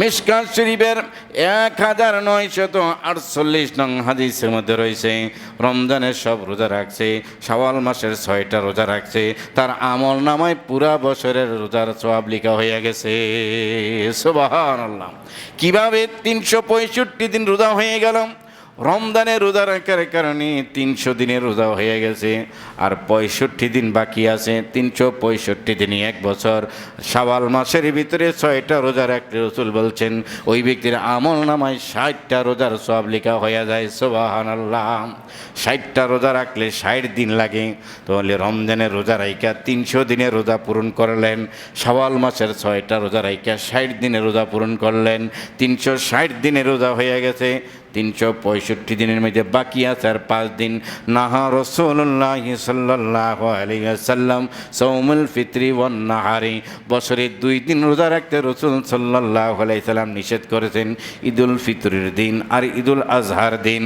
মিশকাত শরীফের 1948 নং হাদিসের মধ্যে রয়েছে, রমজানের সব রোজা রাখছে, শাওয়াল মাসের 6টা রোজা রাখছে, তার আমল নামায় পুরা বছরের রোজার সওয়াব লেখা হয়ে গেছে। সুবহানাল্লাহ। কিভাবে 365 দিন রোজা হয়ে গেল? রমজানের রোজা রাখার কারণে 300 দিনের রোজা হয়ে গেছে, আর 65 দিন বাকি আছে। 365 দিনই 1 বছর। শাওয়াল মাসের ভিতরে 6টা রোজা রাখলে রাসূল বলছেন ওই ব্যক্তির আমল নামায় 60টা রোজার সওয়াব লেখা হয়ে যায়। সুবহানাল্লাহ। 60টা রোজা রাখলে 60 দিন লাগে, তাহলে রমজানের রোজা রাইকা 300 দিনের রোজা পূরণ করলেন, শাওয়াল মাসের 6টা রোজা রাইকা 60 দিনের রোজা পূরণ করলেন, 360 দিনের রোজা হয়ে গেছে। 365 দিনের মধ্যে বাকি আছে আর 5 দিন। নাহা রাসূলুল্লাহ সাল্লাল্লাহু আলাইহি ওয়াসাল্লাম সাওমুল ফিতরি ওয়ান নাহারি, বছরে 2 দিন রোজা রাখতে রাসূল সাল্লাল্লাহু আলাইহি সাল্লাম নিষেধ করেছেন, ঈদুল ফিতরের দিন আর ঈদুল আজহার দিন।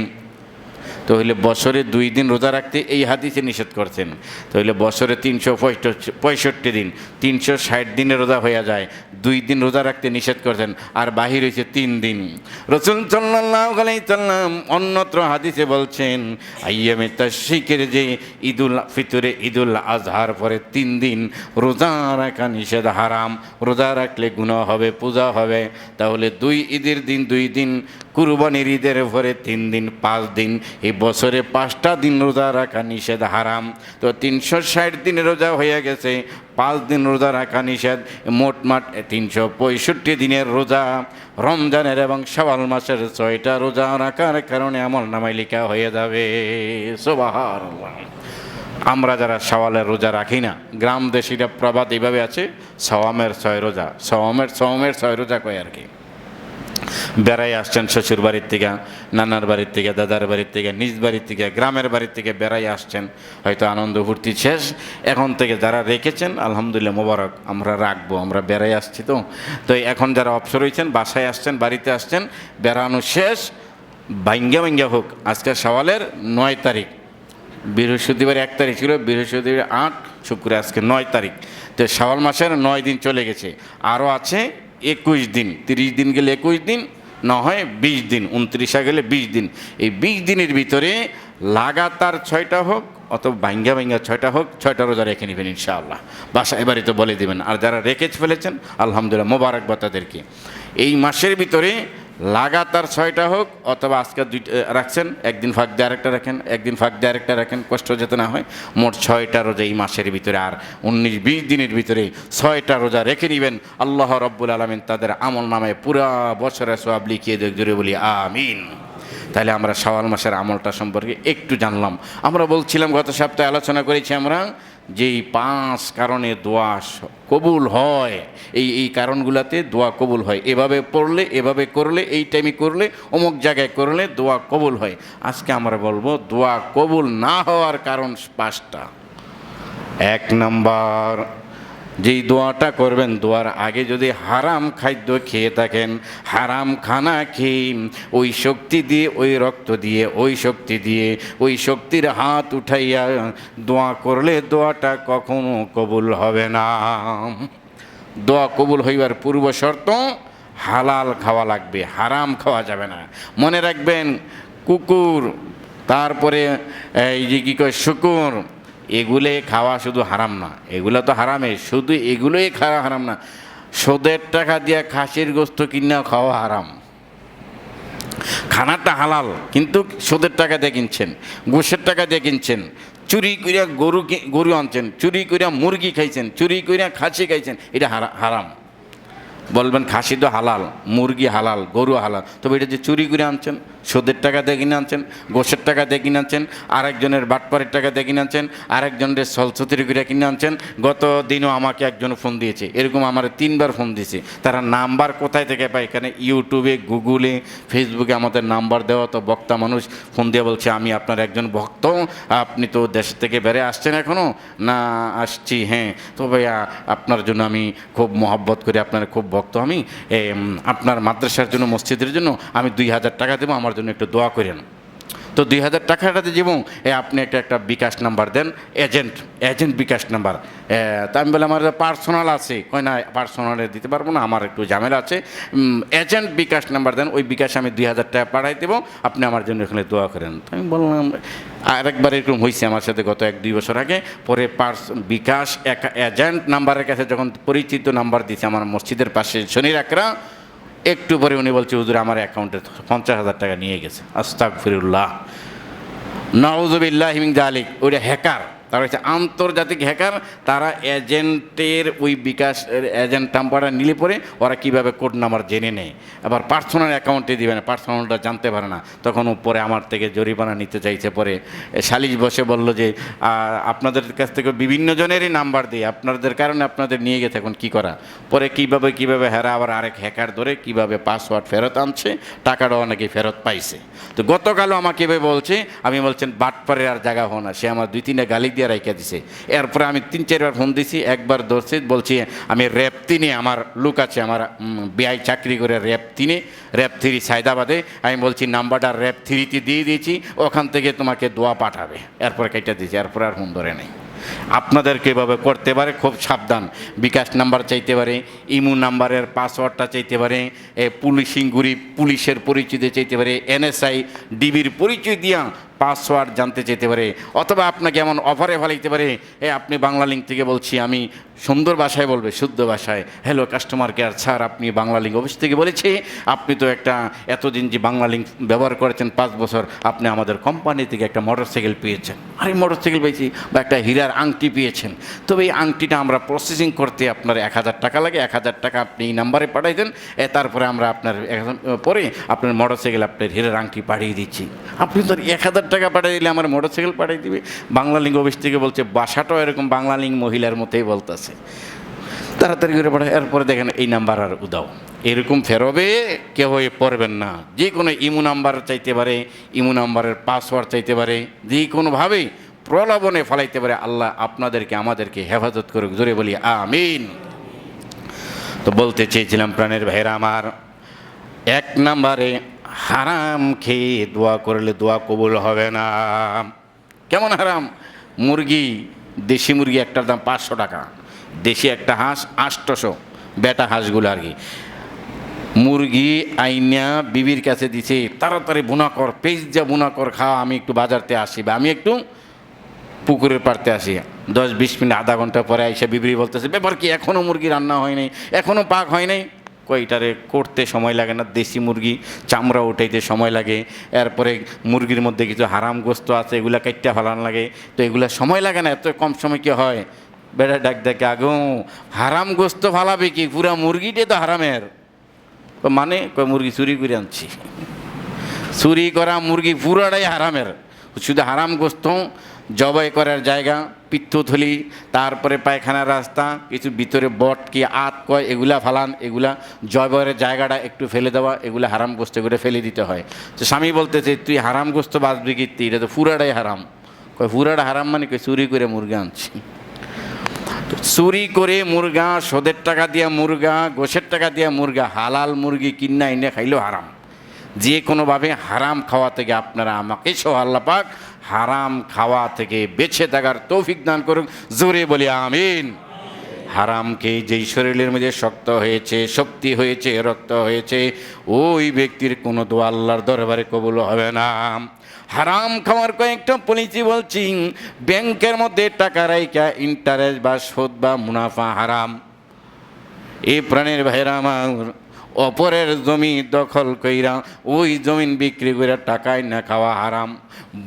তাহলে বছরে 2 দিন রোজা রাখতে এই হাদিসে নিষেধ করছেন। তাহলে বছরে 365 দিন, 360 দিনের রোজা হয়ে যায়, 2 দিন রোজা রাখতে নিষেধ করছেন, আর বাহির হয়েছে 3 দিন। রাসূল সাল্লাল্লাহু আলাইহি সাল্লাম অন্যত্র হাদিসে বলছেন আইয়ামে তাশরিকের যে ঈদুল ফিতরে, ঈদুল আজহার পরে 3 দিন রোজা রাখা নিষেধ, হারাম। রোজা রাখলে গুনাহ হবে, পূজা হবে। তাহলে 2 ঈদের দিন 2 দিন, কুরবানির ঈদের পরে 3 দিন, 5 দিন, এই বছরে 5টা দিন রোজা রাখা নিষেধ, হারাম। তো 360 দিনের রোজা হয়ে গেছে, 5 দিন রোজা রাখা নিষেধ, মোটমাট 365 দিনের রোজা রমজানের এবং শাওয়াল মাসের 6টা রোজা রাখার কারণে আমল নামায় লেখা হয়ে যাবে। সুবহানাল্লাহ। আমরা যারা শাওয়ালের রোজা রাখি না, গ্রাম দেশিরা প্রবাদ এইভাবে আছে, সওয়ামের 6 রোজা, সওয়ামের 6 রোজা কয় আর কি। বেড়াই আসছেন শ্বশুর বাড়ির থেকে, নানার বাড়ির থেকে, দাদার বাড়ির থেকে, নিজ বাড়ির থেকে, গ্রামের বাড়ির থেকে বেড়াই আসছেন, হয়তো আনন্দ ফুর্তি শেষ। এখন থেকে যারা রেখেছেন আলহামদুলিল্লাহ মোবারক, আমরা রাখবো, আমরা বেড়াই আসছি। তো এখন যারা অবসর হয়েছেন, বাসায় আসছেন, বাড়িতে আসছেন, বেড়ানো শেষ, ভাঙ্গা হোক। আজকে শাওয়ালের 9 তারিখ, বৃহস্পতিবার 1 তারিখ ছিল, বৃহস্পতিবার 8, শুক্র আজকে 9 তারিখ। তো শাওয়াল মাসের 9 দিন চলে গেছে, আরও আছে 21 দিন। 30 দিন গেলে 21 দিন, না হয় 20 দিন, 29 গেলে 20 দিন। এই 20 দিনের ভিতরে লাগাতার 6টা হোক অথবা ভাঙ্গা 6টা হোক, 6টা রোজা রেখে নেবেন ইনশাআল্লাহ। বাসায় বাড়িতে বলে দেবেন। আর যারা রেখে ফেলেছেন আলহামদুলিল্লাহ মোবারকবাদ তাদেরকে। এই মাসের ভিতরে লাগাতার 6টা হোক, অথবা আজকে 2টা রাখছেন, একদিন ফাঁক দিয়ে আরেকটা রাখেন, একদিন ফাঁক দিয়ে আরেকটা রাখেন, কষ্ট যাতে না হয়। মোট 6টা রোজা এই মাসের ভিতরে, আর 19-20 দিনের ভিতরে 6টা রোজা রেখে নেবেন। আল্লাহ রাব্বুল আলামিন তাদের আমল নামায় পুরা বছরের সওয়াব লিখিয়ে দেখ, জোরে বলি আমিন। তাহলে আমরা শাওয়াল মাসের আমলটা সম্পর্কে একটু জানলাম। আমরা বলছিলাম, গত সপ্তাহে আলোচনা করেছি আমরা, যেই 5 কারণে দোয়া কবুল হয়, এই কারণগুলোতে দোয়া কবুল হয়। এভাবে পড়লে, এভাবে করলে, এই টাইমে করলে, অমুক জায়গায় করলে দোয়া কবুল হয়। আজকে আমরা বলবো দোয়া কবুল না হওয়ার কারণ 5টা। 1 নাম্বার, যেই দোয়াটা করবেন, দোয়ার আগে যদি হারাম খাদ্য খেয়ে থাকেন, হারাম খানা খেয়ে ওই শক্তি দিয়ে, ওই রক্ত দিয়ে, ওই শক্তি দিয়ে, ওই শক্তির হাত উঠাইয়া দোয়া করলে দোয়াটা কখনো কবুল হবে না। দোয়া কবুল হইবার পূর্ব শর্ত হালাল খাওয়া লাগবে, হারাম খাওয়া যাবে না। মনে রাখবেন, কুকুর, তারপরে এই যে কী কয় শুকুর, এগুলো খাওয়া শুধু হারাম না, এগুলো তো হারামে, শুধু এগুলোই খাওয়া হারাম না, সুদের টাকা দিয়ে খাসির গোস্ত কিনা খাওয়া হারাম। খানাটা হালাল, কিন্তু সুদের টাকা দিয়ে কিনছেন, গোশের টাকা দিয়ে কিনছেন, চুরি কইরা গরু আনছেন, চুরি কইরা মুরগি খাইছেন, চুরি কইরা খাসি খাইছেন, এটা হারাম। বলবেন খাসি তো হালাল, মুরগি হালাল, গরু হালাল, তবে এটা যে চুরি করে আনছেন, সুদের টাকা দিয়ে কিনে আনছেন, গোশের টাকা দিয়ে কিনে আনছেন, আরেকজনের বাটপারের টাকা দিয়ে কিনে আনছেন, আরেকজনের সলছতির করে কিনে আনছেন। গত দিনও আমাকে একজন ফোন দিয়েছে, এরকম আমার 3বার ফোন দিয়েছে। তারা নাম্বার কোথায় থেকে পায়? এখানে ইউটিউবে, গুগলে, ফেসবুকে আমাদের নাম্বার দেওয়া। তো বক্তা মানুষ ফোন দিয়ে বলছে, আমি আপনার একজন ভক্ত, আপনি তো দেশ থেকে বেড়ে আসছেন এখনও? না, আসছি। হ্যাঁ, তো ভাইয়া আপনার জন্য আমি খুব মহব্বত করি, আপনার খুব ভক্ত আমি, আপনার মাদ্রাসার জন্য, মসজিদের জন্য আমি 2000 টাকা দেবো, আমার জন্য একটু দোয়া করেন। তো 2000 টাকাটাতে জীবন আপনি একটা বিকাশ নাম্বার দেন, এজেন্ট বিকাশ নাম্বার। তা আমি বললাম আমার পার্সোনাল আছে, কয় না পার্সোনালে দিতে পারবো না, আমার একটু ঝামেলা আছে, এজেন্ট বিকাশ নাম্বার দেন, ওই বিকাশে আমি 2000 টাকা পাঠাই দেবো, আপনি আমার জন্য এখানে দোয়া করেন। তো আমি বললাম আরেকবার এরকম হয়েছে আমার সাথে গত 1-2 বছর আগে। পরে বিকাশ এজেন্ট নাম্বারের কাছে যখন পরিচিত নাম্বার দিয়েছে আমার মসজিদের পাশে শনি রাখরা, একটু পরে উনি বলছে হুজুর আমার অ্যাকাউন্টে 50,000 টাকা নিয়ে গেছে। আস্তাগফিরুল্লাহ, নাউযুবিল্লাহি মিন যালিক। ওইটা হ্যাকার, তারা হচ্ছে আন্তর্জাতিক হ্যাকার। তারা এজেন্টের ওই বিকাশ এজেন্ট নাম্বারটা নিলে পরে ওরা কীভাবে কোড নাম্বার জেনে নেয়, আবার পার্সোনাল অ্যাকাউন্টে দিবে না, পার্সোনালটা জানতে পারে না। তখন পরে আমার থেকে জরিমানা নিতে চাইছে। পরে সালিশ বসে বলল যে আপনাদের কাছ থেকে বিভিন্ন জনেরই নাম্বার দিয়ে আপনাদের কারণে আপনাদের নিয়ে গেছে, এখন কী করা। পরে কীভাবে হেরা আবার আরেক হ্যাকার ধরে কীভাবে পাসওয়ার্ড ফেরত আনছে, টাকাটাও অনেকে ফেরত পাইছে। তো গতকালও আমাকে এভাবে বলছে, আমি বলছেন বাটপারের আর জায়গা হো না, সে আমার 2-3 গালি দিয়ে রাইখা দিছে। এরপরে আমি 3-4 বার ফোন দিছি, একবার ধরছে, বলছি আমি র্যাব 3-এ আমার লোক আছে, আমার বিআই চাকরি করে র্যাব 3 সায়দাবাদে। আমি বলছি নাম্বারটা র্যাব 3-তে দিয়ে দিয়েছি, ওখান থেকে তোমাকে দোয়া পাঠাবে। এরপরে কেটে দিয়েছি, এরপরে আর ফোন ধরে নেই। আপনাদেরকে এভাবে করতে পারে, খুব সাবধান। বিকাশ নাম্বার চাইতে পারে, ইমু নাম্বারের পাসওয়ার্ডটা চাইতে পারে, পুলিশের পরিচয় দিয়ে চাইতে পারে, NSI ডিবির পরিচয় দিয়া পাসওয়ার্ড জানতে চাইতে পারে, অথবা আপনাকে এমন অফারে ফেলাইতে পারে, আপনি বাংলা লিঙ্ক থেকে বলছি, আমি সুন্দর ভাষায় বলবে, শুদ্ধ ভাষায়, হ্যালো কাস্টমার কেয়ার স্যার, আপনি বাংলা লিঙ্ক অফিস থেকে বলেছি, আপনি তো এতদিন যে বাংলা লিঙ্ক ব্যবহার করেছেন 5 বছর, আপনি আমাদের কোম্পানি থেকে একটা মোটরসাইকেল পেয়েছেন। আরে মোটরসাইকেল পেয়েছি, বা একটা হীরার আংটি পেয়েছেন, তবে এই আংটিটা আমরা প্রসেসিং করতে আপনার 1000 টাকা লাগে, 1000 টাকা আপনি এই নাম্বারে পাঠাই দেন, তারপরে আমরা আপনার পরে আপনার মোটরসাইকেল, আপনার হীরার আংটি পাঠিয়ে দিচ্ছি। আপনি তো 1000 টাকা পাঠিয়ে দিলে আমার মোটরসাইকেল পাঠিয়ে দিবে। বাংলা লিঙ্ক অফিস থেকে বলছে, বাসাটাও এরকম বাংলা লিঙ্ক মহিলার মতোই বলতেছে, তাড়াতাড়ি করে পাঠায়। এরপরে দেখেন এই নাম্বার আর উদাও, এরকম ফেরবে কেউ হয়ে পড়বেন না। যে কোনো ইমু নাম্বার চাইতে পারে, ইমু নাম্বারের পাসওয়ার্ড চাইতে পারে, যে কোনোভাবেই প্রলোভনে ফেলাইতে পারে। আল্লাহ আপনাদেরকে আমাদেরকে হেফাজত করুক, জোরে বলি আমিন। তো বলতে চেয়েছিলাম প্রাণের ভাইরা আমার, 1 নম্বরে হারাম খেয়ে দোয়া করলে দোয়া কবুল হবে না। কেমন হারাম? মুরগি, দেশি মুরগি একটার দাম 500 টাকা, দেশি একটা হাঁস 800, বেটা হাঁসগুলো আর কি। মুরগি আইনা বিবির কাছে দিছে, তাড়াতাড়ি বুনা কর, পেঁয়াজা বুনা কর, খাওয়া, আমি একটু বাজারতে আসি, বা আমি একটু পুকুরের পাড়তে আসি। 10-20 মিনিট, আধা ঘন্টা পরে আইসা বিবরি বলতেছে, ব্যাপার কি এখনও মুরগি রান্না হয় নাই, এখনও পাক হয় নাই। কইটারে করতে সময় লাগে না, দেশি মুরগি চামড়া উঠাইতে সময় লাগে, এরপরে মুরগির মধ্যে কিছু হারাম গোস্ত আছে, এগুলা কাটতে ফেলানো লাগে, তো এগুলা সময় লাগে না, এত কম সময় কি হয়। বেড়া ডাক দেখে আগো হারাম গোস্ত ফালাবে কি, পুরা মুরগিটাই তো হারামের। মানে মুরগি চুরি করে আনছি, চুরি করা মুরগি পুরাটাই হারামের। শুধু হারাম গোস্ত, জবাই করার জায়গা, পিত্তথলি, তারপরে পায়খানার রাস্তা, কিছু ভিতরে বট কি আত কয়, এগুলা ফালান, এগুলা জবাইয়ের জায়গাটা একটু ফেলে দেওয়া, এগুলা হারাম গোস্ত করে ফেলে দিতে হয়। তো স্বামী বলতেছে, তুই হারাম গোস্ত বাঁচবি কি, এটা তো পুরাটাই হারাম। কয় পুরাটা হারাম মানে চুরি করে মুরগা আনছি। চুরি করে মুরগা, সোদের টাকা দিয়া মুরগা, গোশের টাকা দিয়া মুরগা, হালাল মুরগি কিনা এনে খাইলেও হারাম। যে কোনোভাবে হারাম খাওয়া থেকে আপনারা আমাকে সহ আল্লাহ পাক হারাম খাওয়া থেকে বেঁচে থাকার তৌফিক দান করুন, জোরে বলি আমিন। হারামকে যেই শরীরের মধ্যে শক্ত হয়েছে, শক্তি হয়েছে, রক্ত হয়েছে, ওই ব্যক্তির কোনো দোয়া আল্লাহর দরবারে কবুল হবে না। হারাম খাওয়ার কয়েকটা পলিসি বলছি। ব্যাংকের মধ্যে টাকা রাইখা ইন্টারেস্ট বা সুদ বা মুনাফা হারাম। এই প্রাণের ভাইরা আমার, অপরের জমি দখল কইরা ওই জমিন বিক্রি করে টাকায় না খাওয়া হারাম।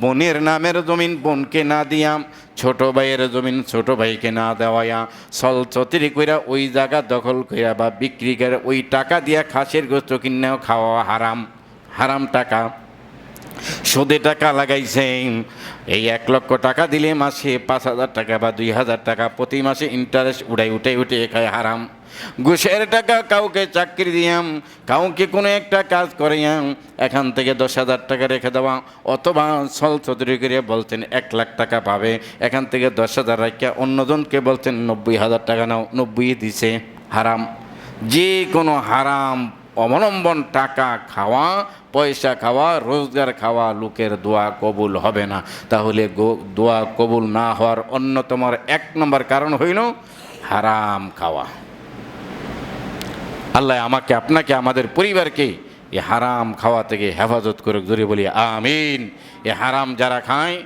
বোনের নামের জমিন বোনকে না দিয়াম, ছোট ভাইয়ের জমিন ছোট ভাইকে না দেওয়া, ছলছতরি কইরা ওই জায়গা দখল কইরা বা বিক্রি করে ওই টাকা দিয়া খাসের গোস্ত কিনেও খাওয়া হারাম। হারাম টাকা, সুদে টাকা লাগাইছেন, এই 1 লক্ষ টাকা দিলে মাসে 5,000 টাকা বা 2,000 টাকা প্রতি মাসে ইন্টারেস্ট উঠে খায় হারাম। ঘুষের টাকা, কাউকে চাকরি দিয়াম, কাউকে কোনো একটা কাজ করিয়াম, এখান থেকে 10,000 টাকা রেখে দেওয়া, অথবা ছলছতরি করে বলতেন 1 লাখ টাকা পাবে, এখান থেকে 10,000 রাখিয়া অন্যজনকে বলতেন 90,000 টাকা নাও, 90 দিছে, হারাম। যে কোনো হারাম অবলম্বন টাকা খাওয়া, পয়সা খাওয়া, রোজগার খাওয়া, লোকের দোয়া কবুল হবে না। তাহলে দোয়া কবুল না হওয়ার অন্যতম 1 নম্বর কারণ হইল হারাম খাওয়া। আল্লাহ আমাকে, আপনাকে, আমাদের পরিবারকে এ হারাম খাওয়া থেকে হেফাজত করুক, জোরে বলি আমিন। এ হারাম যারা খায়,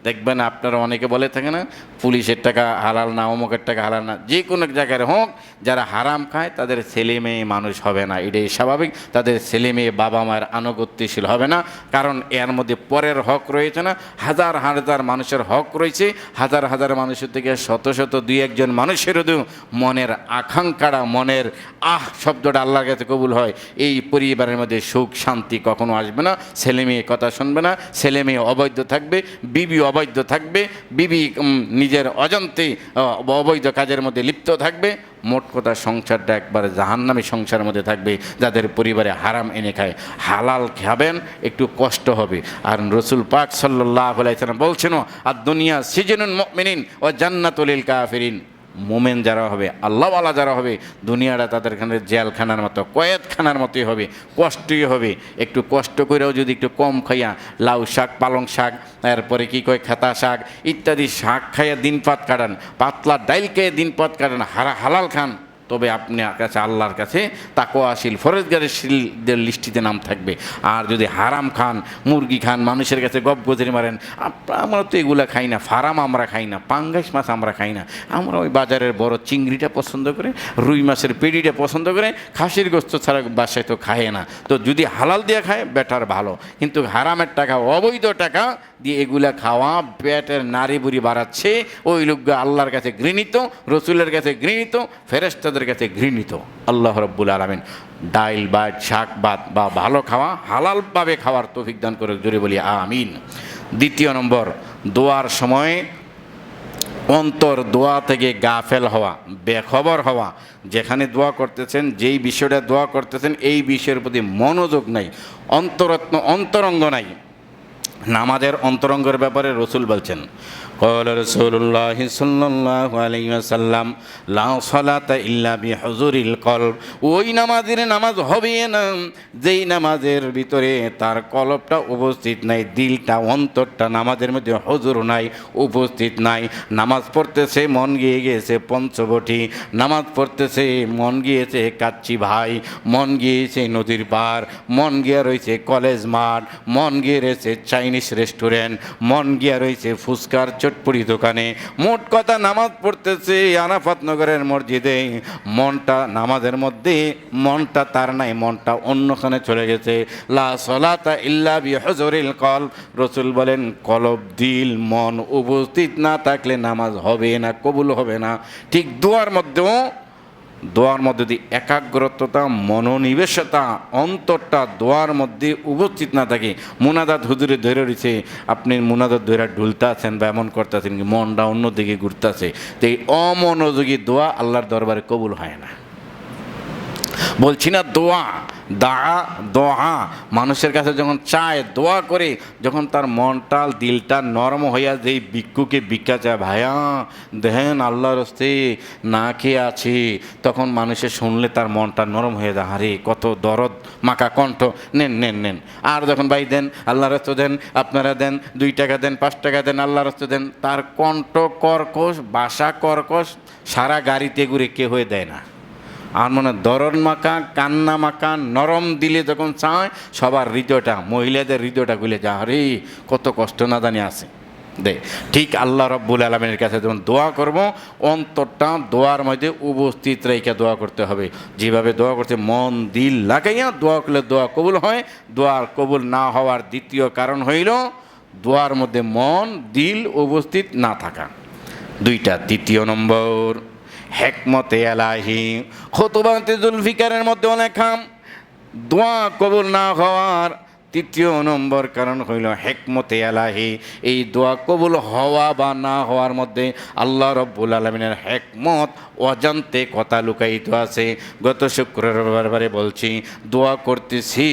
দেখবেন আপনারা অনেকে বলে থাকে না, পুলিশের টাকা হালাল না, অমুকের টাকা হালাল না, যে কোনো জায়গায় হোক, যারা হারাম খায় তাদের ছেলে মেয়ে মানুষ হবে না, এটাই স্বাভাবিক। তাদের ছেলে মেয়ে বাবা মায়ের আনুগত্যশীল হবে না, কারণ এর মধ্যে পরের হক রয়েছে না, হাজার হাজার মানুষের হক রয়েছে, হাজার হাজার মানুষের থেকে শত শত 2-1 জন মানুষেরও মনের আকাঙ্ক্ষাটা, মনের শব্দটা আল্লাহর কাছে কবুল হয়, এই পরিবারের মধ্যে সুখ শান্তি কখনো আসবে না। ছেলে মেয়ে কথা শুনবে না, ছেলে মেয়ে অবৈধ থাকবে, বিবি অবৈধ থাকবে, বিবি নিজের অজান্তে অবৈধ কাজের মধ্যে লিপ্ত থাকবে। মোট কথা সংসারটা একবারে জাহান্নামী সংসারের মধ্যে থাকবে। যাদের পরিবারে হারাম এনে খায়, হালাল খাবেন, একটু কষ্ট হবে। আর রসুল পাক সাল্লাল্লাহু আলাইহি সাল্লাম বলছেন, আর দুনিয়া সিজনুল মুমিনিন ও জান্নাতুল লিল কাফিরিন। মোমেন যারা হবে, আল্লাহওয়ালা যারা হবে, দুনিয়াটা তাদের এখানে জেলখানার মতো, কয়েদখানার মতোই হবে, কষ্টই হবে। একটু কষ্ট করেও যদি একটু কম খাইয়া লাউ শাক, পালং শাক, তারপরে কি কয় খেতা শাক ইত্যাদি শাক খাইয়া দিনপাত কাটান, পাতলা ডাইল খেয়ে দিনপাত কাটান, হালাল খান, তবে আপনি কাছে আল্লাহর কাছে তাকওয়াশীল ফরজগারের লিস্টিতে নাম থাকবে। আর যদি হারাম খান, মুরগি খান, মানুষের কাছে গপ গজরি মারেন, আমরা তো এগুলো খাই না, ফারাম আমরা খাই না, পাঙ্গাস মাছ আমরা খাই না, আমরা ওই বাজারের বড় চিংড়িটা পছন্দ করে, রুই মাছের পেডিটা পছন্দ করে, খাসির গোস্ত ছাড়া বাসায় তো খায় না। তো যদি হালাল দিয়ে খায় বেটার ভালো, কিন্তু হারামের টাকা, অবৈধ টাকা দিয়ে এগুলা খাওয়া পেটের নাড়ি বুড়ি বাড়াচ্ছে, ওই লোকগুলো আল্লাহর কাছে ঘৃণিত, রসুলের কাছে ঘৃণিত, ফেরেশতাদের কাছে ঘৃণিত। আল্লাহ রাব্বুল আলামিন ডাইল বা শাক ভাত বা ভালো খাওয়া, হালালভাবে খাওয়ার তৌফিক দান করে, জোরে বলি আমিন। 2 নম্বর, দোয়ার সময় অন্তর দোয়া থেকে গাফেল হওয়া, বেখবর হওয়া। যেখানে দোয়া করতেছেন, যেই বিষয়টা দোয়া করতেছেন, এই বিষয়ের প্রতি মনোযোগ নাই, অন্তরঙ্গ নাই। নামাজের অন্তরঙ্গের ব্যাপারে রসুল বলছেন, قال رسول الله صلى الله عليه وسلم لا صلاة إلا بحضور القلب। ওই নামাজের নামাজ হবে না যেই নামাজের ভিতরে তার কলবটা উপস্থিত নাই, দিলটা, অন্তরটা নামাজের মধ্যে হুজুর নাই, উপস্থিত নাই। নামাজ পড়তেছে মন গিয়ে গিয়েছে পঞ্চবটি, নামাজ পড়তেছে মন গিয়েছে কাচ্চি ভাই, মন গিয়েছে নদীর পার, মন গিয়ে রয়েছে কলেজ মাঠ, মন গিয়ে রয়েছে চাইনিজ রেস্টুরেন্ট, মন গিয়ে রয়েছে ফুচকার চটপুরি দোকানে। মোট কথা নামাজ পড়তেছে আরাফাত নগরের মসজিদে, মনটা নামাজের মধ্যে, মনটা তার নাই, মনটা অন্যখানে চলে গেছে। লা সলাতা ইল্লা বিহুজুরিল কলব। রসুল বলেন, কলব, দিল, মন উপস্থিত না থাকলে নামাজ হবে না, কবুল হবে না। ঠিক দোয়ার মধ্যে যদি একাগ্রতা, মনোনিবেশতা, অন্তরটা দোয়ার মধ্যে উপস্থিত না থাকে, মুনাজাত হুজুরে ধরে রয়েছে, আপনি মুনাজাত ধরে ঢুলতে আছেন বা এমন করতে আছেন, মনটা অন্যদিকে ঘুরতে আছে, তো এই অমনোযোগী দোয়া আল্লাহর দরবারে কবুল হয় না। বলছি না দোয়া মানুষের কাছে যখন চায়, দোয়া করে, যখন তার মনটা, দিলটা নরম হইয়া যেই ভিক্ষুকে ভিক্ষা চায়, ভাইয়া দেখেন আল্লাহর হস্তে না খেয়ে আছি, তখন মানুষের শুনলে তার মনটা নরম হয়ে যায়, আরে কত দরদ মাখা কণ্ঠ, নেন। আর যখন ভাই দেন, আল্লাহর হস্তে দেন, আপনারা দেন, 2 টাকা দেন, 5 টাকা দেন, আল্লাহর হস্তে দেন, তার কণ্ঠ কর্কশ, ভাষা কর্কশ, সারা গাড়িতে ঘুরে কে হয়ে দেয় না। আর মনে দরদ মাখা, কান্না মাখা, নরম দিলে যখন চায়, সবার হৃদয়টা, মহিলাদের হৃদয়টা গুলে যা, আরে কত কষ্ট না জানি আছে দে। ঠিক আল্লাহ রাব্বুল আলামিনের কাছে যখন দোয়া করব, অন্তরটা দোয়ার মধ্যে উপস্থিত রেখে দোয়া করতে হবে। যেভাবে দোয়া করছে মন দিল লাগাইয়া দোয়া করলে দোয়া কবুল হয়। দোয়ার কবুল না হওয়ার দ্বিতীয় কারণ হইল দোয়ার মধ্যে মন দিল উপস্থিত না থাকা। 2টা। 3 নম্বর, হেকমতে এলাহি। খুতবাতে জুলফিকারের মধ্যে লেখা দোয়া কবুল না হওয়ার 3 নম্বর কারণ হইল হেকমতে এলাহি। এই দোয়া কবুল হওয়া বা না হওয়ার মধ্যে আল্লাহ রাব্বুল আলামিনের হেকমত অজান্তে কথা লুকায়িত আছে। গত শুক্রবারে বলছি, দোয়া করতেছি,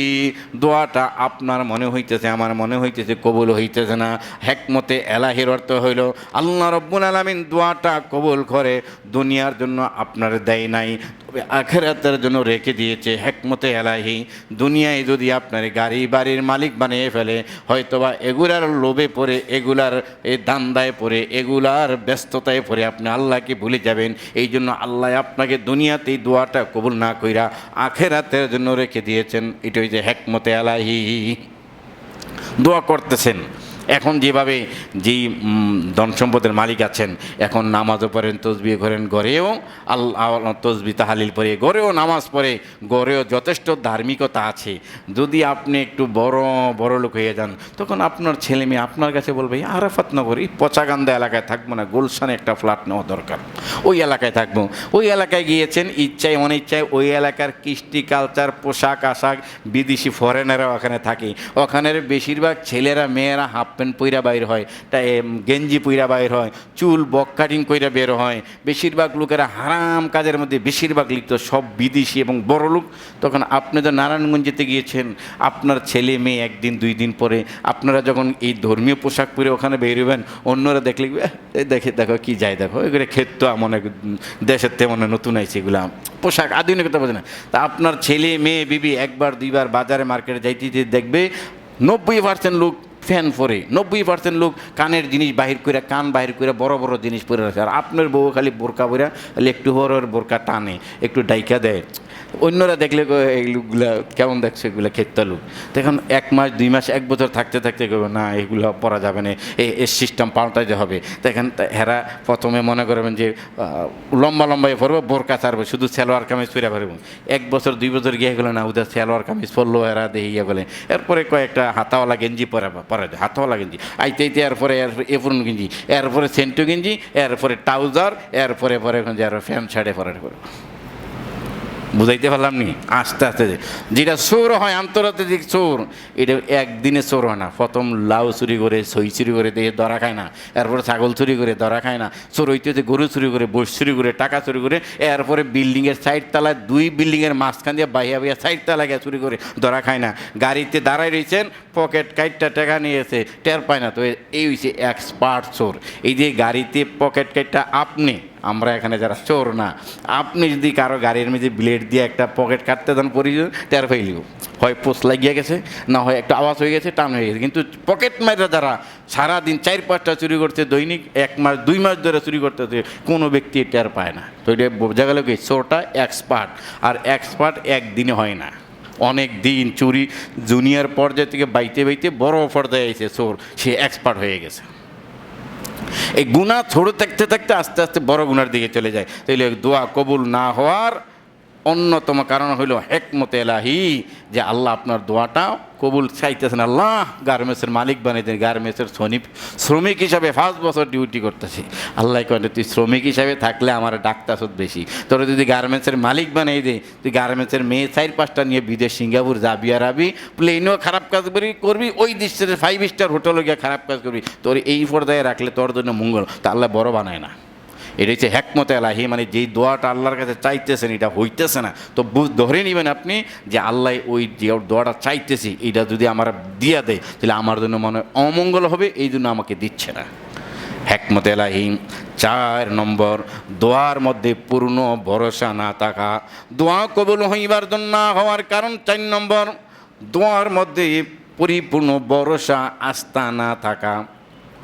দোয়াটা আপনার মনে হইতেছে, আমার মনে হইতেছে কবুল হইতেছে না। হেকমতে এলাহির অর্থ হইল আল্লাহ রব্বুল আলামিন দোয়াটা কবুল করে দুনিয়ার জন্য আপনার দেয় নাই, তবে আখিরাতের জন্য রেখে দিয়েছে। হেকমতে এলাহি, দুনিয়ায় যদি আপনার গাড়ি বাড়ির মালিক বানিয়ে ফেলে, হয়তোবা এগুলার লোভে পড়ে, এগুলার এই দান্দায় পড়ে, এগুলার ব্যস্ততায় পড়ে আপনি আল্লাহকে ভুলে যাবেন। এই জন্য আল্লাহ আপনাকে দুনিয়াতেই দোয়াটা কবুল না কইরা আখিরাতের জন্য রেখে দিয়েছেন। এটা হচ্ছে হেকমতে এলাহি। দোয়া করতেছেন, এখন যেভাবে যেই ধন সম্পদের মালিক আছেন, এখন নামাজও পড়েন, তসবিহ করেন, গড়েও আল্লাহ তসবি তাহালিল পড়ে, গড়েও নামাজ পড়ে, গড়েও যথেষ্ট ধার্মিকতা আছে। যদি আপনি একটু বড় লোক হয়ে যান, তখন আপনার ছেলে মেয়ে আপনার কাছে বলবে আরাফাত নগর, এই পচাগান্দা এলাকায় থাকবো না, গুলশানে একটা ফ্ল্যাট নেওয়া দরকার, ওই এলাকায় থাকবো। ওই এলাকায় গিয়েছেন, ইচ্ছায় অনিচ্ছায় ওই এলাকার কৃষ্টি কালচার, পোশাক আশাক, বিদেশি ফরেনাররা ওখানে থাকে। ওখানের বেশিরভাগ ছেলেরা মেয়েরা হাফ প্যান্ট পইরা বাইর হয়, তাই গেঞ্জি পইরা বাইর হয়, চুল বক কাটিং কইরা বের হয়। বেশিরভাগ লোকেরা হারাম কাজের মধ্যে বেশিরভাগ লিপ্ত, সব বিদেশি এবং বড় লোক। তখন আপনি তো নারায়ণগঞ্জেতে গিয়েছেন, আপনার ছেলে মেয়ে একদিন দুই দিন পরে আপনারা যখন এই ধর্মীয় পোশাক পরে ওখানে বেরোবেন, অন্যরা দেখলে দেখো কি যায়, দেখো এগুলো ক্ষেত্র মনে দেশের তেমন নতুন আইছে, এগুলো পোশাক আধুনিকতা বোঝে না। তা আপনার ছেলে মেয়ে বিবি একবার দুইবার বাজারে মার্কেটে যাইতে দেখবে 90% লোক ফ্যান পরে, 90% লোক কানের জিনিস বাহির করে, কান বাহির করে বড় বড় জিনিস পরে রাখে। আর আপনার বউ খালি বোরকা পরে, খালি একটু বড় বোরকা টানে, একটু ডাইকা দেয়। অন্যরা দেখলে এই লোকগুলা কেমন দেখছে, এগুলো খেতে লোক। তখন 1 মাস 2 মাস 1 বছর থাকতে থাকতে করবে না, এগুলো পরা যাবে না, এই সিস্টেম পাল্টাইতে হবে। তখন হেরা প্রথমে মনে করবেন যে লম্বা লম্বাই পরবো, বোরকা ছাড়বো, শুধু সালোয়ার কামিজ পরে পারবো। 1 বছর 2 বছর গিয়ে গেলো না, ওদের সালোয়ার কামিজ পরলো, এরা দেখিয়া বলে। এরপরে কয়েকটা হাতাওয়ালা গেঞ্জি পরা দেয়, হাতাওয়ালা গেঞ্জি আইতে আইতে, এরপরে এপুরন গেঞ্জি, এরপরে সেন্টু গেঞ্জি, এরপরে ট্রাউজার, এরপরে আর ফ্যান ছাড়ে পরে। বুঝাইতে পারলাম নি? আস্তে আস্তে যেটা চোর হয়, আন্তর্জাতিক চোর, এটা একদিনে চোর হয় না। প্রথম লাউ চুরি করে, সই চুরি করে দিয়ে ধরা খায় না, এরপরে ছাগল চুরি করে ধরা খায় না, চোর হইতে গরু চুরি করে, বস চুরি করে, টাকা চুরি করে, এরপরে বিল্ডিংয়ের 4 তলায় 2 বিল্ডিংয়ের মাঝখান দিয়ে বাইয়া 4 তলায় গিয়ে চুরি করে ধরা খায় না। গাড়িতে দাঁড়ায় রয়েছেন, পকেট কাইটটা টাকা নিয়েছে, টের পায় না। তো এই হচ্ছে এক্সপার্ট চোর। এই যে গাড়িতে পকেট কাইটটা আপনি, আমরা এখানে যারা চোর না, আপনি যদি কারো গাড়ির মধ্যে ব্লেড দিয়ে একটা পকেট কাটতে দেন, পরিজন টের পাইলিও, হয় পোস্ট লাগিয়ে গেছে, না হয় একটা আওয়াজ হয়ে গেছে, টান হয়ে গেছে। কিন্তু পকেট মাইরা যারা সারাদিন 4-5টা চুরি করছে, দৈনিক 1 মাস 2 মাস ধরে চুরি করতেছে, কোনো ব্যক্তি টের পায় না। তো এটা বোঝা গেল কি, চোরটা এক্সপার্ট। আর এক্সপার্ট একদিনে হয় না, অনেক দিন চুরি জুনিয়র পর্যায় থেকে বাইতে বাইতে বড় পর্যায়ে এসে চোর, সে এক্সপার্ট হয়ে গেছে। এই গুনাহ ছোট থাকতে থাকতে আস্তে আস্তে বড় গুনার দিকে চলে যায়। তাইলে দোয়া কবুল না হওয়ার অন্যতম কারণ হইল হেকমতে এলাহি, যে আল্লাহ আপনার দোয়াটা কবুল চাইতেছেন। আল্লাহ গার্মেন্টসের মালিক বানিয়ে দেন, গার্মেন্টসের শ্রমিক হিসাবে 5 বছর ডিউটি করতেছি, আল্লাহ কয় তুই শ্রমিক হিসাবে থাকলে আমার ডাক্তার বেশি, তোরা যদি গার্মেন্টসের মালিক বানিয়ে দে, তুই গার্মেন্টসের মেয়ে 4-5টা নিয়ে বিদেশ সিঙ্গাপুর যাবি, আর আবি প্লেনেও খারাপ কাজ করবি, ওই দেশের 5 স্টার হোটেলে গিয়ে খারাপ কাজ করবি, তোর এই পর্যায়ে রাখলে তোর জন্য মঙ্গল। তা আল্লাহ বড় বানায় না। এটা হচ্ছে হেকমতে এলাহি, মানে যেই দোয়াটা আল্লাহর কাছে চাইতেছেন এটা হইতেছে না, তো ধরে নেবেন আপনি যে আল্লাহ ওই যে দোয়াটা চাইতেছি, এটা যদি আমার দিয়া দেয় তাহলে আমার জন্য মনে হয় অমঙ্গল হবে, এই জন্য আমাকে দিচ্ছে না। হেকমতে এলাহি। 4 নম্বর, দোয়ার মধ্যে পূর্ণ ভরসা না থাকা। দোয়া কবুল হইবার জন্য না হওয়ার কারণ 4 নম্বর, দোয়ার মধ্যে পরিপূর্ণ ভরসা আস্থা না থাকা।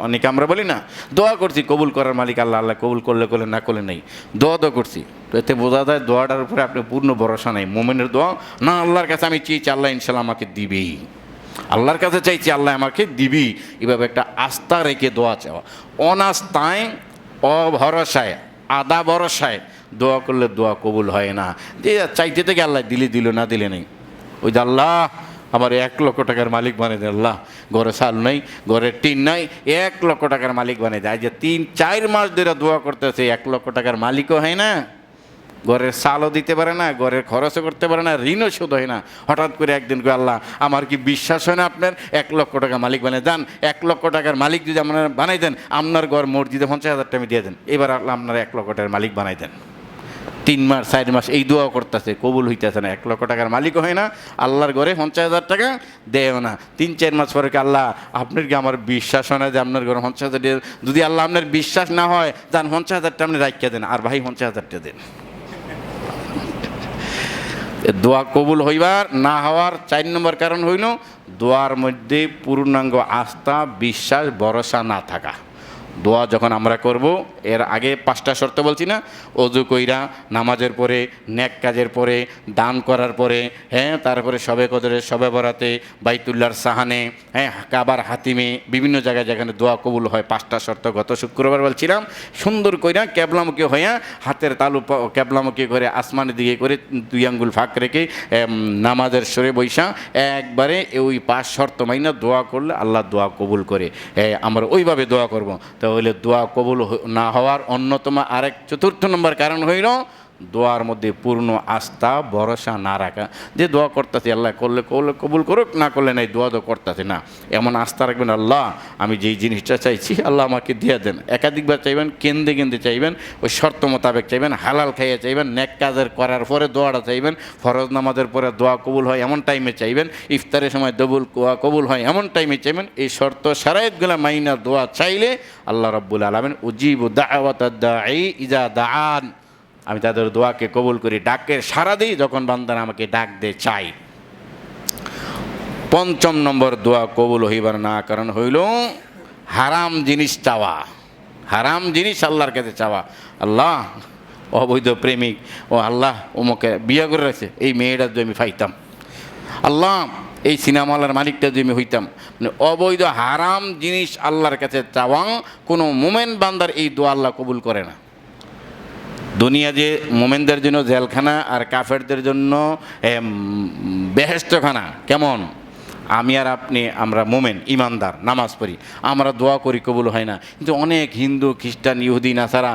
অনেকে আমরা বলি না, দোয়া করছি কবুল করার মালিক আল্লাহ, আল্লাহ কবুল করলে না করলে নেই, দোয়া করছি। তো এতে বোঝা যায় দোয়াটার উপরে আপনি পূর্ণ ভরসা নেই। মোমেনের দোয়া না, আল্লাহর কাছে আমি চেয়েছি, আল্লাহ ইনশাল্লাহ আমাকে দিবেই, আল্লাহর কাছে চাইছি, আল্লাহ আমাকে দিবি, এভাবে একটা আস্থা রেখে দোয়া চাওয়া। অনাস্থায়, অভরসায়, আদা ভরসায় দোয়া করলে দোয়া কবুল হয় না। যে চাইতে থেকে আল্লাহ দিল না দিলে নেই। ওই যে আল্লাহ আমার 1 লক্ষ টাকার মালিক বানিয়ে দেয়, আল্লাহ ঘরে চাল নাই, ঘরের টিন নাই, 1 লক্ষ টাকার মালিক বানিয়ে দেয়। যে 3-4 মাস ধরে দোয়া করতেছে, 1 লক্ষ টাকার মালিকও হয় না, ঘরের চালও দিতে পারে না, ঘরের খরচও করতে পারে না, ঋণও শোধ হয় না। হঠাৎ করে একদিন করে আল্লাহ আমার কি বিশ্বাস হয় না আপনার 1 লক্ষ টাকা মালিক বানিয়ে দেন, 1 লক্ষ টাকার মালিক যদি আপনার বানাই দেন, আপনার ঘর মসজিদে 50,000 টাকা দিয়ে দেন, এবার আল্লাহ আপনার 1 লক্ষ টাকার মালিক বানাই দেন। 3 মাস 4 মাস এই দোয়া করতেছে, কবুল হইতেছে না। 1 লক্ষ টাকার মালিকও হয় না, আল্লাহর ঘরে 50,000 টাকা দেয়ও না। 3-4 মাস পরে কি আল্লাহ আপনার কি আমার বিশ্বাস হয় না যে আপনার ঘরে 50,000 দিয়ে, যদি আল্লাহ আপনার বিশ্বাস না হয় যান 50,000টা আপনি রাখিয়া দেন, আর ভাই 50,000টা দেন। দোয়া কবুল হইবার না হওয়ার 4 নম্বর কারণ হইল দোয়ার মধ্যে পূর্ণাঙ্গ আস্থা, বিশ্বাস, ভরসা না থাকা। দোয়া যখন আমরা করব, এর আগে 5টা শর্ত বলছি না, অজু কইরা, নামাজের পরে, নেক কাজের পরে, দান করার পরে, হ্যাঁ, তারপরে শবে কদরে, শবে বরাতে, বাইতুল্লাহর সাহানে, হ্যাঁ, কাবার হাতিমে, বিভিন্ন জায়গায় যেখানে দোয়া কবুল হয় 5টা শর্ত গত শুক্রবার বলছিলাম। সুন্দর কইরা ক্যাবলামুখী হইয়া হাতের তালু ক্যাবলামুখী করে আসমানের দিকে করে 2 আঙ্গুল ফাঁক রেখে নামাজের সরে বৈশা একবারে ওই 5 শর্ত মাইনা দোয়া করলে আল্লাহ দোয়া কবুল করে। আমরা ওইভাবে দোয়া করব। তাহলে দোয়া কবুল না হওয়ার অন্যতম আরেক 4th নম্বর কারণ হইল দোয়ার মধ্যে পূর্ণ আস্থা, ভরসা না রাখা। যে দোয়া করতেছি আল্লাহ করলে করলে কবুল করুক, না করলে নাই, দোয়া তো করতেছে না। এমন আস্থা রাখবেন আল্লাহ আমি যেই জিনিসটা চাইছি আল্লাহ আমাকে দিয়ে দেন। একাধিকবার চাইবেন, কেন্দ্রে কেন্দ্রে চাইবেন, ওই শর্ত মোতাবেক চাইবেন, হালাল খাইয়ে চাইবেন, নেক কাজের করার পরে দোয়াটা চাইবেন, ফরজ নামাজের পরে দোয়া কবুল হয় এমন টাইমে চাইবেন, ইফতারের সময় দোয়া কবুল হয় এমন টাইমে চাইবেন। এই শর্ত শারায়েতগুলো মাইনা দোয়া চাইলে আল্লাহ রাব্বুল আলামিন উজিবু দাওয়াতাদ দাঈ ইজা দাআন, আমি তাদের দোয়াকে কবুল করি, ডাকের সাড়া দিই যখন বান্দারা আমাকে ডাক দে চাই। 5ম নম্বর দোয়া কবুল হইবার না কারণ হইল হারাম জিনিস চাওয়া। হারাম জিনিস আল্লাহর কাছে চাওয়া। আল্লাহ অবৈধ প্রেমিক, ও আল্লাহ ওমকে বিয়ে করে রাখছে, এই মেয়েটা যদি আমি পাইতাম, আল্লাহ এই সিনেমাওয়ালার মালিকটা যদি আমি হইতাম। মানে অবৈধ হারাম জিনিস আল্লাহর কাছে চাওয়া কোনো মোমেন বান্দার এই দোয়া আল্লাহ কবুল করে না। দুনিয়া যে মোমেনদের জন্য জেলখানা আর কাফেরদের জন্য বেহেশতখানা, কেমন? আমি আর আপনি, আমরা মোমেন ইমানদার, নামাজ পড়ি, আমরা দোয়া করি, কবুল হয় না। কিন্তু অনেক হিন্দু, খ্রিস্টান, ইহুদি, নাসারা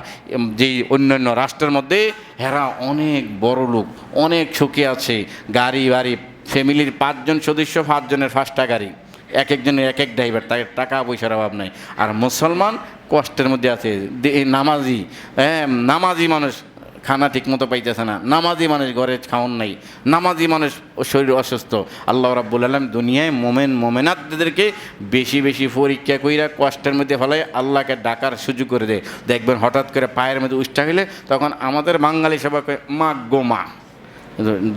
যেই অন্যান্য রাষ্ট্রের মধ্যে এরা অনেক বড় লোক, অনেক সুখে আছে, গাড়ি বাড়ি, ফ্যামিলির 5 জন সদস্য, 5 জনের 5টা গাড়ি, এক একজনের এক এক ড্রাইভার, তাই টাকা পয়সার অভাব নাই। আর মুসলমান কষ্টের মধ্যে আছে। নামাজি, নামাজি মানুষ খানা ঠিক মতো পাইতেছে না, নামাজি মানুষ ঘরে খাওয়ান নাই, নামাজি মানুষ শরীর অসুস্থ। আল্লাহ রাব্বুল আলামিন দুনিয়ায় মোমেনাতদেরকে বেশি বেশি পরীক্ষা কইরা কষ্টের মধ্যে ফেলায় আল্লাহকে ডাকার সুযোগ করে দেয়। দেখবেন হঠাৎ করে পায়ের মধ্যে উষ্টা হইলে তখন আমাদের বাঙালি সবাই কয় মা গো মা,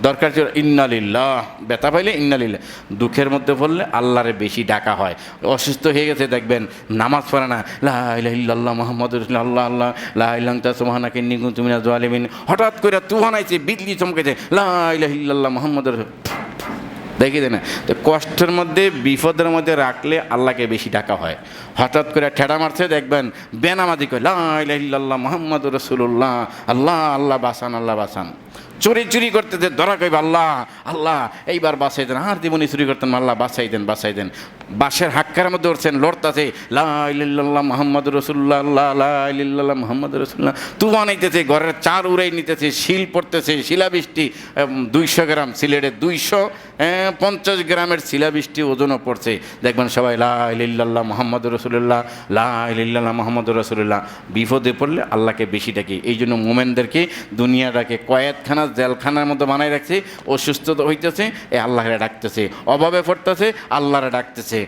দরকার ছিল ইন্নালিল্লাহ, ব্যথা পাইলে ইন্নালিল্লাহ, দুঃখের মধ্যে পড়লে আল্লাহরে বেশি ডাকা হয়। অসুস্থ হয়ে গেছে দেখবেন নামাজ পড়ে না, লা ইলাহা ইল্লাল্লাহ মুহাম্মাদুর রাসূলুল্লাহ, আল্লাহ আল্লাহ লা ইলাহা ইল্লা আনতা সুবহানাকা ইন্নী কুনতু মিনাজ জালিমিন। হঠাৎ করে তুফান আইছে, বিজলি চমকেছে, লা ইলাহা ইল্লাল্লাহ মুহাম্মাদুর, দেখি দেন। তো কষ্টের মধ্যে, বিপদের মধ্যে রাখলে আল্লাহকে বেশি ডাকা হয়। হঠাৎ করে ঠেড়া মারছে দেখবেন বেনামাজি কয় লা ইলাহা ইল্লাল্লাহ মুহাম্মাদুর রাসূলুল্লাহ, আল্লাহ আল্লাহ বাঁচান, আল্লাহ বাঁচান। চুরি করতে ধরা কইব আল্লাহ আল্লাহ এইবার বাঁচাই দেন, আর জীবনে চুরি করতেন, আল্লাহ বাঁচাই দেন, বাঁচাই দেন। বাসের হাক্কার মধ্যে উঠছেন, লড়তাছে লা ইলাহা ইল্লাল্লাহ মুহাম্মাদুর রাসূলুল্লাহ, আল্লাহ লা ইলাহা ইল্লাল্লাহ মুহাম্মাদুর রাসূলুল্লাহ। তুফান আইতেছে, ঘরের চার উড়াই নিতেছে, শিল পড়তেছে, শিলাবৃষ্টি 200 গ্রাম, সিলেটে 250 গ্রামের শিলাবৃষ্টি ওজনও পড়ছে। দেখবেন সবাই লা ইলাহা ইল্লাল্লাহ মুহাম্মাদুর রাসূলুল্লাহ, লা ইলাহা ইল্লাল্লাহ মুহাম্মাদুর রাসূলুল্লাহ। বিপদে পড়লে আল্লাহকে বেশি ডাকি। এই জন্য মোমেনদেরকে দুনিয়াটাকে কয়েদখানা, জেলখানার মধ্যে বানাই রাখছে। অসুস্থ হইতেছে, এ আল্লাহরে ডাকতেছে, অভাবে পড়তেছে, আল্লাহরে ডাকতেছে,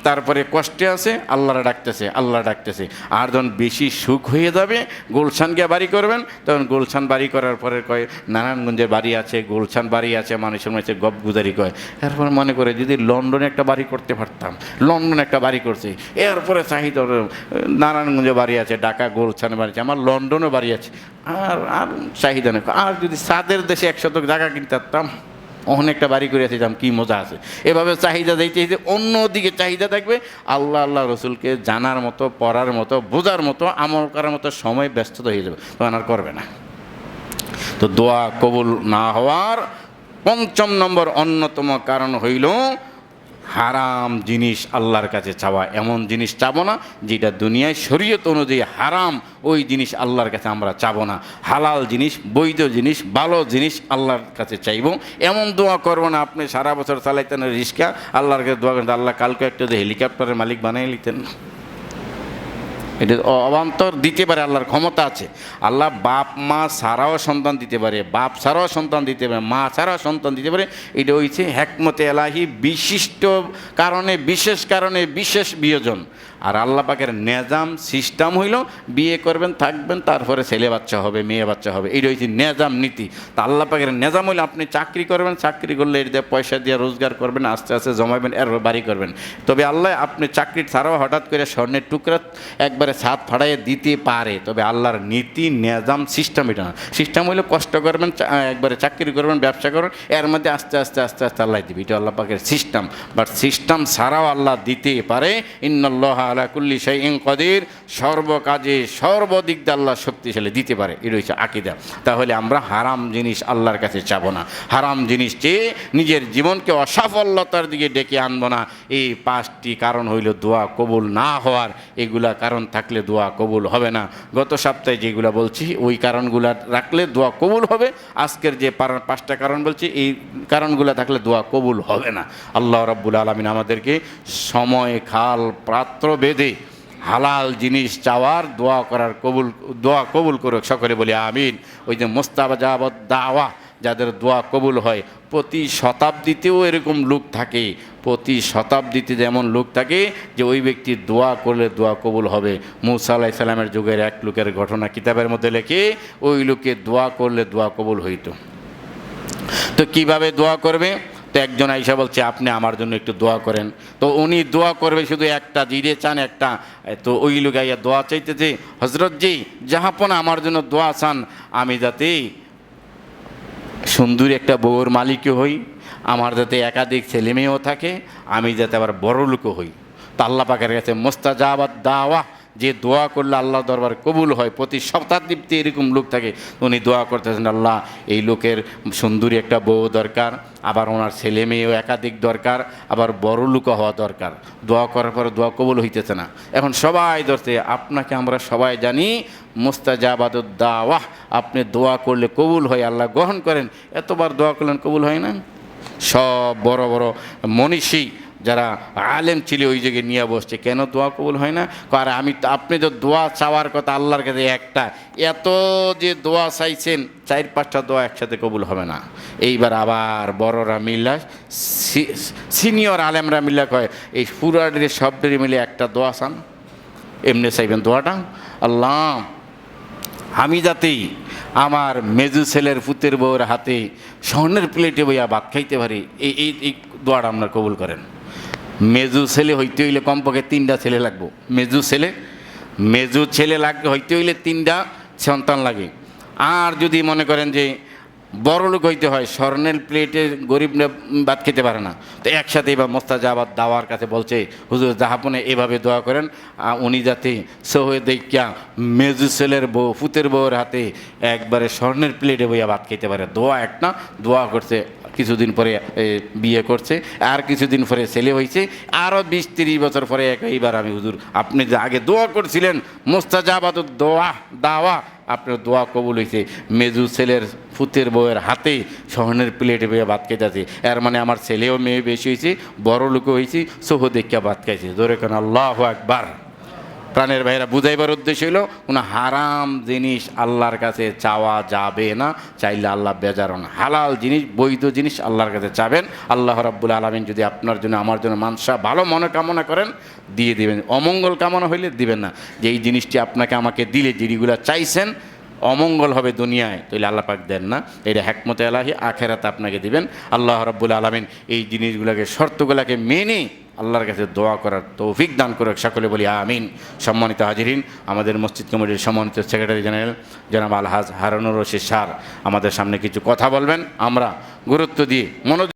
তারপরে কষ্টে আছে, আল্লাহরে ডাকতেছে, আল্লাহ ডাকতেছে। আর যখন বেশি সুখ হয়ে যাবে, গুলশান গিয়ে বাড়ি করবেন, তখন গুলশান বাড়ি করার পরে কয় নারায়ণগঞ্জে বাড়ি আছে, গুলশান বাড়ি আছে, মানুষের মধ্যে গপ গুজারি কয়। এরপর মনে করে যদি লন্ডনে একটা বাড়ি করতে পারতাম, লন্ডনে একটা বাড়ি করছি, এরপরে চাহিদা নারায়ণগঞ্জে বাড়ি আছে, ঢাকা গুলশানে বাড়ি আছে, আমার লন্ডনে বাড়ি আছে, আর আর চাহিদা নেই। আর যদি সাদের দেশে 1 শতক জায়গা কিনতে পারতাম, ওখানে একটা বাড়ি করে আসছিলাম, কী মজা আছে। এভাবে চাহিদা দিতে দিতে অন্যদিকে চাহিদা থাকবে। আল্লাহ আল্লাহ রসুলকে জানার মতো, পড়ার মতো, বোঝার মতো, আমল করার মতো সময় ব্যস্ততা হয়ে যাবে, তখন আর করবে না। তো দোয়া কবুল না হওয়ার 5ম নম্বর অন্যতম কারণ হইল হারাম জিনিস আল্লাহর কাছে চাওয়া। এমন জিনিস চাবো না যেটা দুনিয়ায় শরীয়ত অনুযায়ী হারাম, ওই জিনিস আল্লাহর কাছে আমরা চাবো না। হালাল জিনিস, বৈধ জিনিস, ভালো জিনিস আল্লাহর কাছে চাইব। এমন দোয়া করবো না আপনি সারা বছর চালাইতেন রিক্সা, আল্লাহর কাছে দোয়া করেন আল্লাহ কালকে একটা হেলিকপ্টারের মালিক বানিয়ে নিতেন। এটা অবান্তর দিতে পারে, আল্লাহর ক্ষমতা আছে। আল্লাহ বাপ মা ছাড়াও সন্তান দিতে পারে, বাপ ছাড়াও সন্তান দিতে পারে, মা ছাড়াও সন্তান দিতে পারে। এটা হচ্ছে হিকমতে এলাহি, বিশিষ্ট কারণে, বিশেষ কারণে বিশেষ বিয়োজন। আর আল্লাহ পাকের নেজাম সিস্টেম হইল বিয়ে করবেন, থাকবেন, তারপরে ছেলে বাচ্চা হবে, মেয়ে বাচ্চা হবে। এটা হচ্ছে নেজাম, নীতি। তা আল্লাহ পাকের নেজাম হইলে আপনি চাকরি করবেন, চাকরি করলে এটা দিয়ে পয়সা দিয়ে রোজগার করবেন, আস্তে আস্তে জমাবেন, এর বাড়ি করবেন। তবে আল্লাহ আপনি চাকরি ছাড়াও হঠাৎ করে স্বর্ণের টুকরা একবারে ছাদ ফাড়াইয়ে দিতে পারে। তবে আল্লাহর নীতি, নেজাম, সিস্টেম এটা না। সিস্টেম হইলে কষ্ট করবেন, একবারে চাকরি করবেন, ব্যবসা করবেন, এর মধ্যে আস্তে আস্তে আস্তে আস্তে আল্লাহ দিবে। এটা আল্লাহ পাকের সিস্টেম। বাট সিস্টেম ছাড়াও আল্লাহ দিতে পারে। ইন্নাল্লাহা আলা কুল্লি শাইইন কাদির, সর্বকাজে সর্বদিক দিয়ে আল্লাহ শক্তিশালী, দিতে পারে। এটা হচ্ছে আকীদা। তাহলে আমরা হারাম জিনিস আল্লাহর কাছে চাবো না, হারাম জিনিস চেয়ে নিজের জীবনকে অসাফল্যতার দিকে ডেকে আনবো না। এই 5টি কারণ হইল দোয়া কবুল না হওয়ার। এগুলা কারণ থাকলে দোয়া কবুল হবে না। গত সপ্তাহে যেগুলো বলছি ওই কারণগুলো রাখলে দোয়া কবুল হবে। আজকের যে 5টা কারণ বলছি, এই কারণগুলো থাকলে দোয়া কবুল হবে না। আল্লাহ রাব্বুল আলামিন আমাদেরকে সময়, খাল, পাত্র বেঁধে হালাল জিনিস চাওয়ার, দোয়া করার দোয়া কবুল করুক। সকলে বলি আমিন। ওই যে মুস্তাজাবাত দাওয়া, যাদের দোয়া কবুল হয়, প্রতি শতাব্দীতেও এরকম লোক থাকে। প্রতি শতাব্দীতে যেমন লোক থাকে যে ওই ব্যক্তি দোয়া করলে দোয়া কবুল হবে। মূসা আলাইহিস সালামের যুগের এক লোকের ঘটনা কিতাবের মধ্যে লেখে, ওই লোকে দোয়া করলে দোয়া কবুল হইতো। তো কিভাবে দোয়া করবে? তো একজন আইসা বলছে, আপনি আমার জন্য একটু দোয়া করেন। তো উনি দোয়া করবে শুধু একটা, জিরে চান একটা। তো ওই লোক আইয়া দোয়া চাইতেছে, হজরত জি জাহাপনা আমার জন্য দোয়া চান, আমি যাতে সুন্দরী একটা বউর মালিকও হই, আমার যাতে একাধিক ছেলে মেয়েও থাকে, আমি যাতে আবার বড় লোকও হই। তো আল্লাহ পাকের কাছে মুস্তাজাবাত দাওয়া, যে দোয়া করলে আল্লাহ দরবার কবুল হয়, প্রতি শতাব্দীতে এরকম লোক থাকে। উনি দোয়া করতেছেন, আল্লাহ এই লোকের সুন্দরী একটা বউ দরকার, আবার ওনার ছেলে মেয়েও একাধিক দরকার, আবার বড় লোকও হওয়া দরকার। দোয়া করার পরে দোয়া কবুল হইতেছে না। এখন সবাই ধরছে, আপনাকে আমরা সবাই জানি মুস্তাজাবাতুদ দাওয়াহ, আপনি দোয়া করলে কবুল হয়, আল্লাহ গ্রহণ করেন। এতবার দোয়া করলেন, কবুল হয় না? সব বড় বড় মনীষী যারা আলেম ছিল ওই জায়গায় নিয়ে বসছে, কেন দোয়া কবুল হয় না? আর আপনি তো দোয়া চাওয়ার কথা আল্লাহর কাছে একটা, এত যে দোয়া চাইছেন 4-5টা দোয়া একসাথে কবুল হবে না। এইবার আবার বড়রা মিল্লা, সিনিয়র আলেমরা মিল্লা কয়, এই পুরাডের শব্দের মিলে একটা দোয়া চান। এমনি চাইবেন দোয়াটা, আল্লাহ আমি যাতেই আমার মেজু ছেলের পুতের বউয়ের হাতে স্বর্ণের প্লেটে বইয়া ভাত খাইতে পারি, এই দোয়াটা আপনার কবুল করেন। মেজু ছেলে হইতে হইলে কমপক্ষে 3টা ছেলে লাগবো। মেজু ছেলে লাগবে হইতে হইলে 3টা সন্তান লাগে। আর যদি মনে করেন যে বড় লোক হইতে হয়, স্বর্ণের প্লেটে গরিব ভাত খেতে পারে না, তো একসাথে এবার মুস্তাজাবাত দাওয়ার কাছে বলছে, হুজুর জাহাপনে এভাবে দোয়া করেন, উনি যাতে সহে দেখা মেজু ছেলের বউ পুতের বউয়ের হাতে একবারে স্বর্ণের প্লেটে বইয়া ভাত খেতে পারে। দোয়া একটা, দোয়া করছে, কিছুদিন পরে বিয়ে করছে, আর কিছুদিন পরে ছেলে হয়েছে, আরও 20-30 বছর পরে এইবার আমি, হুজুর আপনি যে আগে দোয়া করছিলেন মুস্তাজাবাতুদ দাওয়া, আপনার দোয়া কবুল হয়েছে, মেজু ছেলের ফুতের বউয়ের হাতে স্বর্ণের প্লেটে বইয়ে ভাত খাইতেছে। এর মানে আমার ছেলেও মেয়ে বেশি হয়েছে, বড় লোকও হয়েছি, সহ দেখিয়া ভাত খাইছে। ধরে কেন আল্লাহু আকবার। প্রাণের ভাইরা, বুঝাইবার উদ্দেশ্য হলো কোনো হারাম জিনিস আল্লাহর কাছে চাওয়া যাবে না, চাইলে আল্লাহ বেজারন। হালাল জিনিস, বৈধ জিনিস আল্লাহর কাছে চাবেন। আল্লাহ রাব্বুল আলামিন যদি আপনার জন্য আমার জন্য মানসা ভালো মনে কামনা করেন, দিয়ে দিবেন। অমঙ্গল কামনা হইলে দিবেন না। যে এই জিনিসটি আপনাকে আমাকে দিলে, যেগুলো চাইছেন অমঙ্গল হবে দুনিয়ায়, তাহলে আল্লাহ পাক দেন না। এটা হিকমতে এলাহি, আখেরাতে আপনাকে দিবেন। আল্লাহ রাব্বুল আলামিন এই জিনিসগুলোকে, শর্তগুলোকে মেনে আল্লাহর কাছে দোয়া করার তৌফিক দান করে। সকলে বলি আমিন। সম্মানিত হাজিরিন, আমাদের মসজিদ কমিটির সম্মানিত সেক্রেটারি জেনারেল জনাব আলহাজ হারুনুর রশিদ স্যার আমাদের সামনে কিছু কথা বলবেন। আমরা গুরুত্ব দিয়ে মনোযোগ